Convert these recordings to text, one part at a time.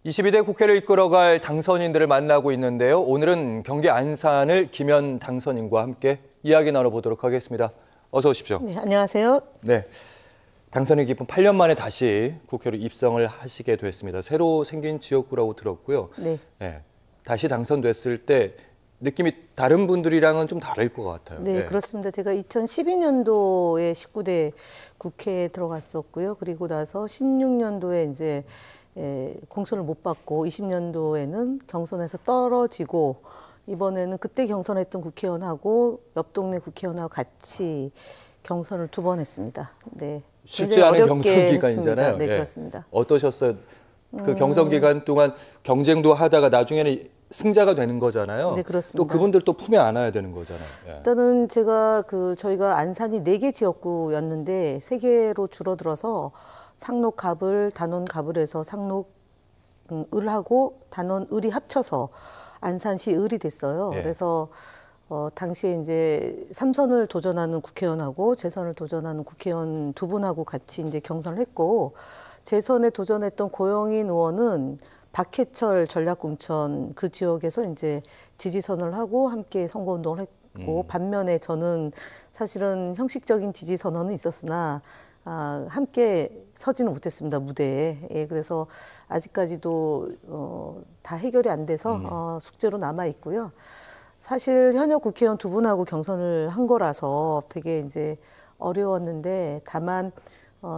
22대 국회를 이끌어갈 당선인들을 만나고 있는데요. 오늘은 경기 안산을 김현 당선인과 함께 이야기 나눠보도록 하겠습니다. 어서 오십시오. 네, 안녕하세요. 네, 당선인 기쁨 8년 만에 다시 국회로 입성을 하시게 됐습니다. 새로 생긴 지역구라고 들었고요. 네. 네, 다시 당선됐을 때 느낌이 다른 분들이랑은 좀 다를 것 같아요. 네, 그렇습니다. 제가 2012년도에 19대 국회에 들어갔었고요. 그리고 나서 16년도에 이제 공천을 못 받고 20년도에는 경선에서 떨어지고 이번에는 그때 경선했던 국회의원하고 옆 동네 국회의원하고 같이 경선을 2번 했습니다. 네. 쉽지 않은 경선 기간이잖아요. 네, 그렇습니다. 어떠셨어요? 그 경선 기간 동안 경쟁도 하다가 나중에는 승자가 되는 거잖아요. 네, 그렇습니다. 또 그분들 또 품에 안아야 되는 거잖아요. 일단은 제가 저희가 안산이 4개 지역구였는데 3개로 줄어들어서 상록 갑을, 단원 갑을에서 상록 을하고 단원 을이 합쳐서 안산시 을이 됐어요. 그래서 당시에 이제 3선을 도전하는 국회의원하고 재선을 도전하는 국회의원 2분하고 같이 이제 경선을 했고, 재선에 도전했던 고영인 의원은 박해철 전략공천 그 지역에서 이제 지지선을 하고 함께 선거운동을 했고, 반면에 저는 사실은 형식적인 지지선언은 있었으나 함께 서지는 못했습니다, 무대에. 그래서 아직까지도 다 해결이 안 돼서 숙제로 남아 있고요. 사실 현역 국회의원 2분하고 경선을 한 거라서 되게 이제 어려웠는데, 다만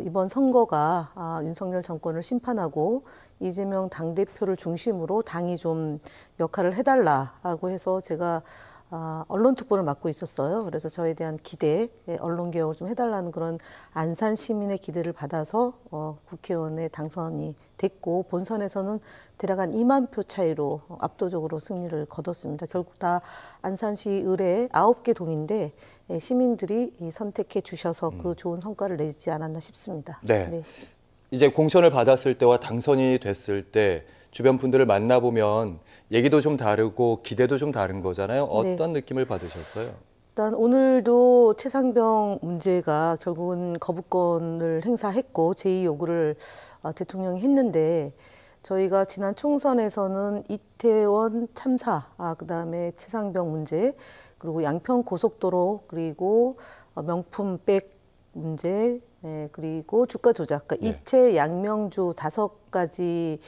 이번 선거가 윤석열 정권을 심판하고 이재명 당대표를 중심으로 당이 좀 역할을 해달라고 해서 제가 언론특보를 맡고 있었어요. 그래서 저에 대한 기대, 언론개혁을 좀 해달라는 그런 안산 시민의 기대를 받아서 국회의원에 당선이 됐고, 본선에서는 대략 한 2만 표 차이로 압도적으로 승리를 거뒀습니다. 결국 다 안산시 의뢰 9개 동인데 시민들이 선택해 주셔서 그 좋은 성과를 내지 않았나 싶습니다. 네. 이제 공천을 받았을 때와 당선이 됐을 때 주변 분들을 만나보면 얘기도 좀 다르고 기대도 좀 다른 거잖아요. 어떤 느낌을 받으셨어요? 일단 오늘도 최상병 문제가 결국은 거부권을 행사했고 제2 요구를 대통령이 했는데, 저희가 지난 총선에서는 이태원 참사, 그다음에 최상병 문제, 그리고 양평 고속도로, 그리고 명품백 문제, 그리고 주가 조작, 그러니까 이채 양명주 5가지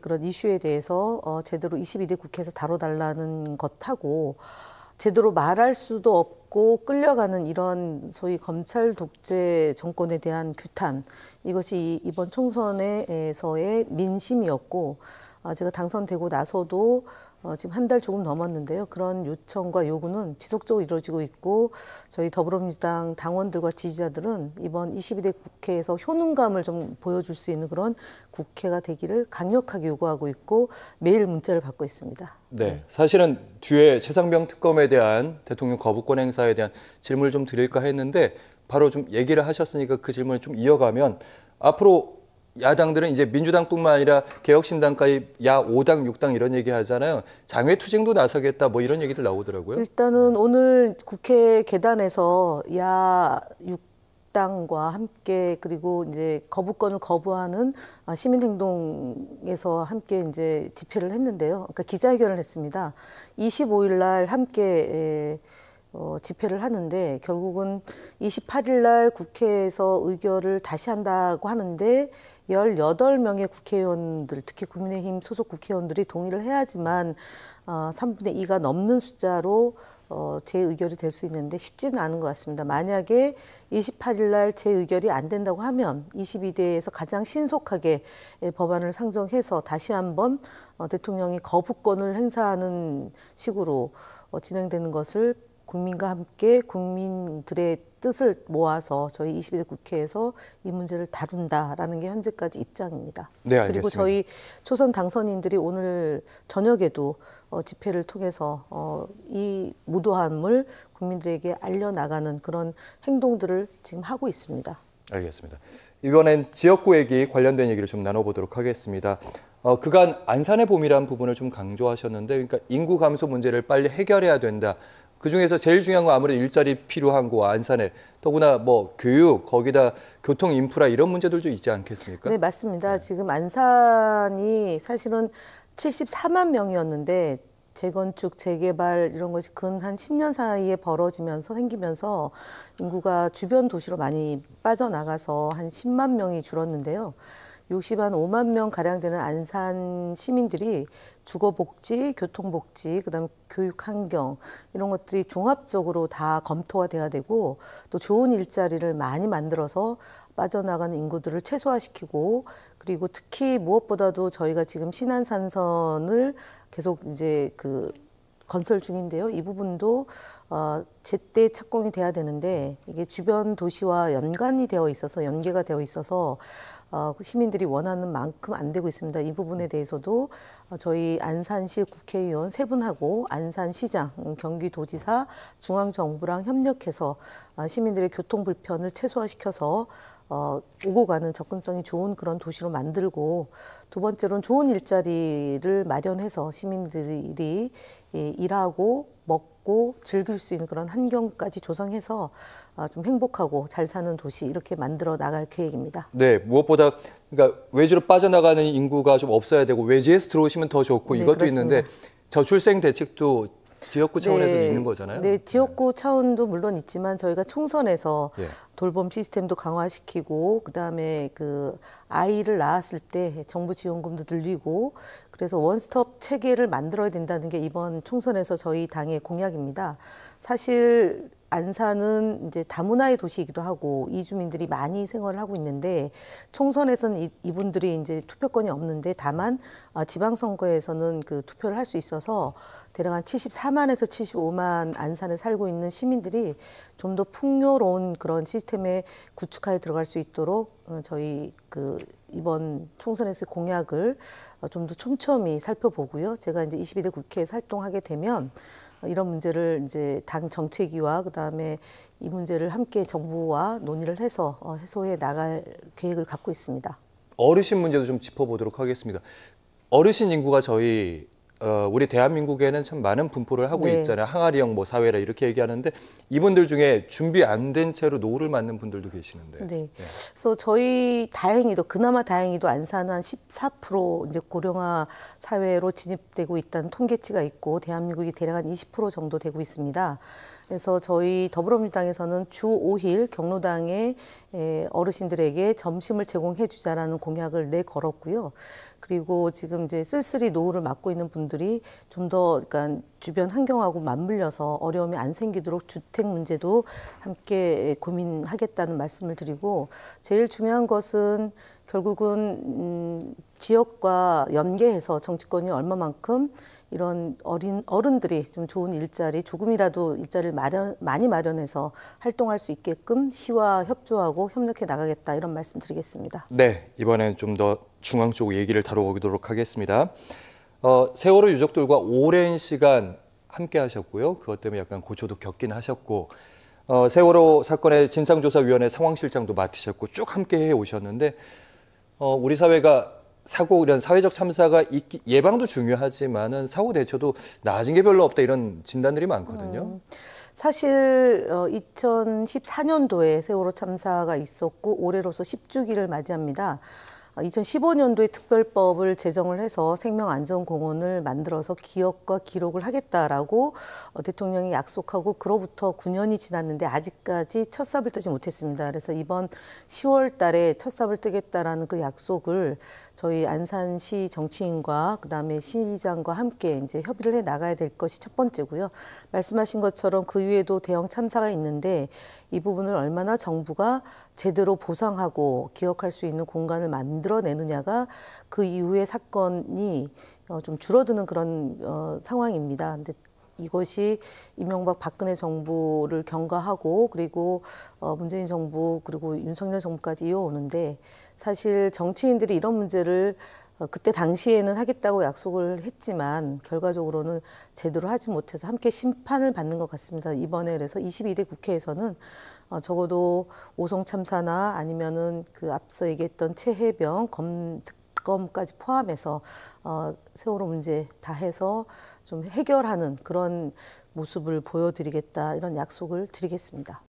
그런 이슈에 대해서 제대로 22대 국회에서 다뤄달라는 것하고, 제대로 말할 수도 없고 끌려가는 이런 소위 검찰 독재 정권에 대한 규탄, 이것이 이번 총선에서의 민심이었고, 제가 당선되고 나서도 지금 한 달 조금 넘었는데요. 그런 요청과 요구는 지속적으로 이루어지고 있고, 저희 더불어민주당 당원들과 지지자들은 이번 22대 국회에서 효능감을 좀 보여줄 수 있는 그런 국회가 되기를 강력하게 요구하고 있고, 매일 문자를 받고 있습니다. 네, 사실은 뒤에 최상병 특검에 대한 대통령 거부권 행사에 대한 질문을 좀 드릴까 했는데 바로 좀 얘기를 하셨으니까 그 질문을 좀 이어가면, 앞으로 야당들은 이제 민주당뿐만 아니라 개혁신당까지 야 5당, 6당 이런 얘기 하잖아요. 장외투쟁도 나서겠다 뭐 이런 얘기들 나오더라고요. 일단은 오늘 국회 계단에서 야 6당과 함께, 그리고 이제 거부권을 거부하는 시민행동에서 함께 이제 집회를 했는데요. 그러니까 기자회견을 했습니다. 25일 날 함께 집회를 하는데, 결국은 28일 날 국회에서 의결을 다시 한다고 하는데 18명의 국회의원들, 특히 국민의힘 소속 국회의원들이 동의를 해야지만 3분의 2가 넘는 숫자로 재의결이 될 수 있는데 쉽지는 않은 것 같습니다. 만약에 28일 날 재의결이 안 된다고 하면 22대에서 가장 신속하게 법안을 상정해서 다시 한번 대통령이 거부권을 행사하는 식으로 진행되는 것을 국민과 함께 국민들의 뜻을 모아서 저희 22대 국회에서 이 문제를 다룬다라는 게 현재까지 입장입니다. 네, 알겠습니다. 그리고 저희 초선 당선인들이 오늘 저녁에도 집회를 통해서 이 무도함을 국민들에게 알려나가는 그런 행동들을 지금 하고 있습니다. 알겠습니다. 이번엔 지역구 얘기 관련된 얘기를 좀 나눠보도록 하겠습니다. 그간 안산의 봄이라는 부분을 좀 강조하셨는데, 그러니까 인구 감소 문제를 빨리 해결해야 된다. 그중에서 제일 중요한 건 아무래도 일자리 필요한 거, 안산에 더구나 뭐 교육, 거기다 교통 인프라 이런 문제들도 있지 않겠습니까? 네, 맞습니다. 지금 안산이 인구량이 사실은 74만 명이었는데 재건축, 재개발 이런 것이 근 한 10년 사이에 벌어지면서 생기면서 인구가 주변 도시로 많이 빠져나가서 한 10만 명이 줄었는데요. 65만 명 가량 되는 안산 시민들이 주거복지, 교통복지, 그다음에 교육 환경 이런 것들이 종합적으로 다 검토가 돼야 되고 또 좋은 일자리를 많이 만들어서 빠져나가는 인구들을 최소화시키고 그리고 특히 무엇보다도 저희가 지금 신안산선을 계속 이제 건설 중인데요. 이 부분도 제때 착공이 돼야 되는데 이게 주변 도시와 연관이 되어 있어서 연계가 되어 있어서 시민들이 원하는 만큼 안 되고 있습니다. 이 부분에 대해서도 저희 안산시 국회의원 세 분하고 안산시장, 경기도지사, 중앙정부랑 협력해서 시민들의 교통 불편을 최소화시켜서 오고 가는 접근성이 좋은 그런 도시로 만들고 두 번째로는 좋은 일자리를 마련해서 시민들이 일하고 먹고 즐길 수 있는 그런 환경까지 조성해서 좀 행복하고 잘 사는 도시 이렇게 만들어 나갈 계획입니다. 네, 무엇보다 그러니까 외지로 빠져나가는 인구가 좀 없어야 되고 외지에서 들어오시면 더 좋고 네, 이것도 그렇습니다. 있는데 저출생 대책도 지역구 차원에서 네, 있는 거잖아요. 네, 지역구 차원도 물론 있지만 저희가 총선에서 예. 돌봄 시스템도 강화시키고 그다음에 아이를 낳았을 때 정부 지원금도 늘리고 그래서 원스톱 체계를 만들어야 된다는 게 이번 총선에서 저희 당의 공약입니다. 사실 안산은 이제 다문화의 도시이기도 하고 이주민들이 많이 생활을 하고 있는데 총선에서는 이분들이 이제 투표권이 없는데 다만 지방선거에서는 투표를 할 수 있어서 대략 한 74만에서 75만 안산에 살고 있는 시민들이 좀 더 풍요로운 그런 시스템에 구축하에 들어갈 수 있도록 저희 이번 총선에서의 공약을 좀 더 촘촘히 살펴보고요. 제가 이제 22대 국회에서 활동하게 되면 이런 문제를 이제 당 정책위와 그다음에 이 문제를 함께 정부와 논의를 해서 해소해 나갈 계획을 갖고 있습니다. 어르신 문제도 좀 짚어보도록 하겠습니다. 어르신 인구가 우리 대한민국에는 참 많은 분포를 하고 네. 있잖아요. 항아리형 사회라 이렇게 얘기하는데 이분들 중에 준비 안 된 채로 노후를 맞는 분들도 계시는데. 네. 그래서 저희 그나마 다행히도 안산은 한 14% 이제 고령화 사회로 진입되고 있다는 통계치가 있고 대한민국이 대략 한 20% 정도 되고 있습니다. 그래서 저희 더불어민주당에서는 주 5일 경로당에 어르신들에게 점심을 제공해 주자라는 공약을 내걸었고요. 그리고 지금 이제 쓸쓸히 노후를 맞고 있는 분들이 좀 더 그러니까 주변 환경하고 맞물려서 어려움이 안 생기도록 주택 문제도 함께 고민하겠다는 말씀을 드리고 제일 중요한 것은 결국은 지역과 연계해서 정치권이 얼마만큼 이런 어른들이 좀 좋은 일자리, 조금이라도 일자리를 많이 마련해서 활동할 수 있게끔 시와 협조하고 협력해 나가겠다 이런 말씀 드리겠습니다. 네, 이번엔 좀 더 중앙 쪽 얘기를 다뤄보도록 하겠습니다. 세월호 유족들과 오랜 시간 함께 하셨고요. 그것 때문에 약간 고초도 겪긴 하셨고 세월호 사건의 진상조사위원회 상황실장도 맡으셨고 쭉 함께 해오셨는데 우리 사회가 사고 이런 사회적 참사가 예방도 중요하지만은 사고 대처도 나아진 게 별로 없다 이런 진단들이 많거든요. 사실 2014년도에 세월호 참사가 있었고 올해로서 10주기를 맞이합니다. 2015년도에 특별법을 제정을 해서 생명안전공원을 만들어서 기억과 기록을 하겠다라고 대통령이 약속하고 그로부터 9년이 지났는데 아직까지 첫 삽을 뜨지 못했습니다. 그래서 이번 10월 달에 첫 삽을 뜨겠다라는 그 약속을 저희 안산시 정치인과 그다음에 시장과 함께 이제 협의를 해 나가야 될 것이 첫 번째고요. 말씀하신 것처럼 그 위에도 대형 참사가 있는데 이 부분을 얼마나 정부가 제대로 보상하고 기억할 수 있는 공간을 만들어내느냐가 그 이후의 사건이 좀 줄어드는 그런 상황입니다. 근데 이것이 이명박 박근혜 정부를 경과하고 그리고 문재인 정부 그리고 윤석열 정부까지 이어오는데 사실 정치인들이 이런 문제를 그때 당시에는 하겠다고 약속을 했지만 결과적으로는 제대로 하지 못해서 함께 심판을 받는 것 같습니다. 이번에 그래서 22대 국회에서는 적어도 오송 참사나 아니면은 앞서 얘기했던 최혜병 특검까지 포함해서 세월호 문제 다 해서 좀 해결하는 그런 모습을 보여드리겠다 이런 약속을 드리겠습니다.